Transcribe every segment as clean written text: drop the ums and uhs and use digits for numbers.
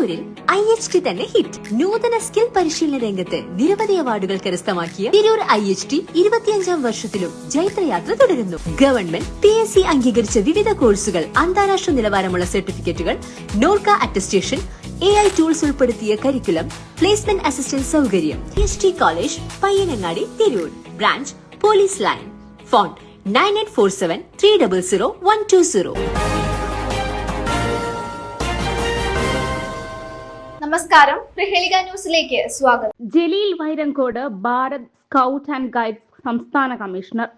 തിരൂരിൽ IHT തന്നെ hit. നൂതന സ്കിൽ പരിശീലന രംഗത്ത് നിരവധി അവാർഡുകൾ കരസ്ഥമാക്കിയ തിരൂർ IHT 25ാം വർഷത്തിലും ജൈത്രയാത്ര തുടരുന്നു. ഗവൺമെന്റ് PSC അംഗീകരിച്ച വിവിധ കോഴ്സുകൾ, അന്താരാഷ്ട്ര നിലവാരമുള്ള സർട്ടിഫിക്കറ്റുകൾ, നോർക്ക അറ്റസ്റ്റേഷൻ, AI ടൂൾസ് ഉൾപ്പെടുത്തിയ കരിക്കുലം, പ്ലേസ്മെന്റ് അസിസ്റ്റന്റ് സൗകര്യം. IHT college, Payyanangadi, Tirur. Branch police line. Phone 9847 300 120. നമസ്കാരം, പ്രഹേളിക ന്യൂസിലേക്ക് സ്വാഗതം. Jaleel Vairankode Bharat scout and guides സംസ്ഥാന കമ്മീഷണർ.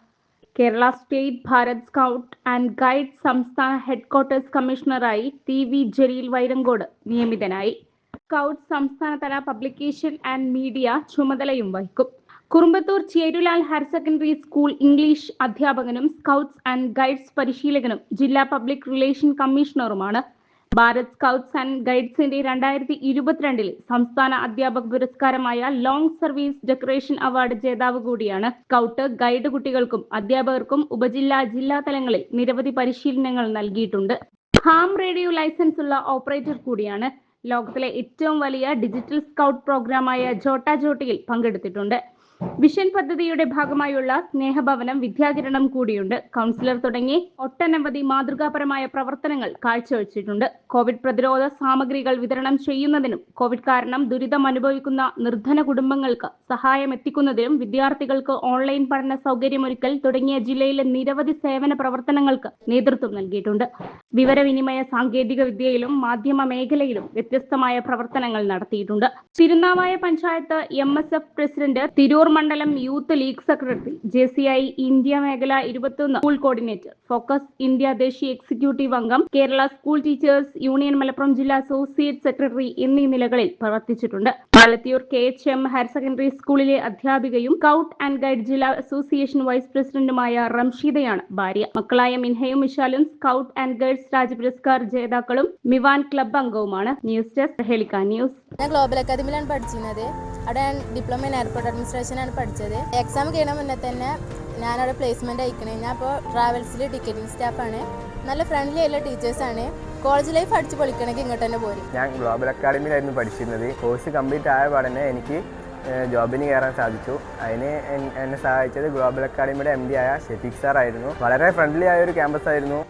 Kerala state Bharat scout and guides സംസ്ഥാന ഹെഡ്ക്വാർട്ടേഴ്സ് കമ്മീഷണറായി TV ജലീൽ വൈരങ്കോട് നിയമിതനായി. സ്കൗട്ട് സംസ്ഥാനതല പബ്ലിക്കേഷൻ ആൻഡ് മീഡിയ ചുമതലയും വഹിക്കും. Kurumbathur Cherulal higher secondary school English അധ്യാപകനും സ്കൗട്ട്സ് ആൻഡ് ഗൈഡ്സ് പരിശീലകനും ജില്ലാ public relation കമ്മീഷണറുമാണ്. Bharat scouts and ഗൈഡ്സിന്റെ 2022 സംസ്ഥാന അധ്യാപക പുരസ്കാരമായ ലോങ് സർവീസ് ഡെക്കറേഷൻ അവാർഡ് ജേതാവ് കൂടിയാണ്. സ്കൗട്ട് ഗൈഡ് കുട്ടികൾക്കും അധ്യാപകർക്കും ജില്ലാ തലങ്ങളിൽ നിരവധി പരിശീലനങ്ങൾ നൽകിയിട്ടുണ്ട്. ഹാം റേഡിയോ ലൈസൻസ് ഉള്ള ഓപ്പറേറ്റർ കൂടിയാണ്. ലോകത്തിലെ ഏറ്റവും വലിയ ഡിജിറ്റൽ സ്കൗട്ട് പ്രോഗ്രാമായ ജോട്ട ജോട്ടിയിൽ പങ്കെടുത്തിട്ടുണ്ട്. വിഷൻ പദ്ധതിയുടെ ഭാഗമായുള്ള സ്നേഹഭവനം, വിദ്യാകിരണം കൂടിയുണ്ട്. കൗൺസിലർ തുടങ്ങി ഒട്ടനവധി മാതൃകാപരമായ പ്രവർത്തനങ്ങൾ കാഴ്ചവെച്ചിട്ടുണ്ട്. കോവിഡ് പ്രതിരോധ സാമഗ്രികൾ വിതരണം ചെയ്യുന്നതിനും കോവിഡ് കാരണം ദുരിതം അനുഭവിക്കുന്ന നിർധന കുടുംബങ്ങൾക്ക് സഹായം എത്തിക്കുന്നതിനും വിദ്യാർത്ഥികൾക്ക് ഓൺലൈൻ പഠന സൗകര്യമൊരുക്കൽ തുടങ്ങിയ ജില്ലയിലെ നിരവധി സേവന പ്രവർത്തനങ്ങൾക്ക് നേതൃത്വം നൽകിയിട്ടുണ്ട്. വിവരവിനിമയ സാങ്കേതിക വിദ്യയിലും മാധ്യമ മേഖലയിലും വ്യത്യസ്തമായ പ്രവർത്തനങ്ങൾ നടത്തിയിട്ടുണ്ട്. തിരുനാവായ പഞ്ചായത്ത് MSF പ്രസിഡന്റ്, തിരൂർ മണ്ഡലം youth league secretary, JCI India മേഖല 21 സ്കൂൾ കോർഡിനേറ്റർ, ഫോക്കസ് ഇന്ത്യ ദേശീയ എക്സിക്യൂട്ടീവ് അംഗം, Kerala school teachers union Malappuram ജില്ലാ അസോസിയേറ്റ് സെക്രട്ടറി എന്നീ നിലകളിൽ പ്രവർത്തിച്ചിട്ടുണ്ട്. പാലത്തിയൂർ KHM ഹയർ സെക്കൻഡറി സ്കൂളിലെ അധ്യാപികയും സ്കൗട്ട് ആൻഡ് ഗൈഡ് ജില്ലാ അസോസിയേഷൻ വൈസ് പ്രസിഡന്റുമായ റംഷീദയാണ് ഭാര്യ. മക്കളായ മിൻഹയും വിശാലും scout and guides Rajya Puraskar ജേതാക്കളും മിവാൻ ക്ലബ് അംഗവുമാണ്. News desk Prahelika news. ഞാൻ ഗ്ലോബൽ അക്കാദമിയിലാണ് പഠിച്ചിരുന്നത്. അവിടെ ഞാൻ ഡിപ്ലോമ ഇൻ എയർപോർട്ട് അഡ്മിനിസ്ട്രേഷനാണ് പഠിച്ചത്. എക്സാം കഴിയണ മുന്നേ തന്നെ ഞാനവിടെ പ്ലേസ്മെന്റ് അയക്കണേ. ഞാൻ ഇപ്പോൾ ട്രാവൽസിൽ ടിക്കറ്റിംഗ് സ്റ്റാഫാണ്. നല്ല ഫ്രണ്ട്ലി ആയിട്ടുള്ള ടീച്ചേഴ്സാണ്. കോളേജ് ലൈഫ് അടിച്ച് പൊളിക്കണമെങ്കിൽ ഇങ്ങോട്ട് തന്നെ പോരും. ഞാൻ ഗ്ലോബൽ അക്കാദമിയിലായിരുന്നു പഠിച്ചിരുന്നത്. കോഴ്സ് കംപ്ലീറ്റ് ആയ പാടന്നെ എനിക്ക് ജോബിന് കയറാൻ സാധിച്ചു. അതിന് എന്നെ സഹായിച്ചത് ഗ്ലോബൽ അക്കാദമിയുടെ MD ആയ ഷെഫീഖ് സാർ ആയിരുന്നു. വളരെ ഫ്രണ്ട്ലി ആയ ഒരു ക്യാമ്പസ് ആയിരുന്നു.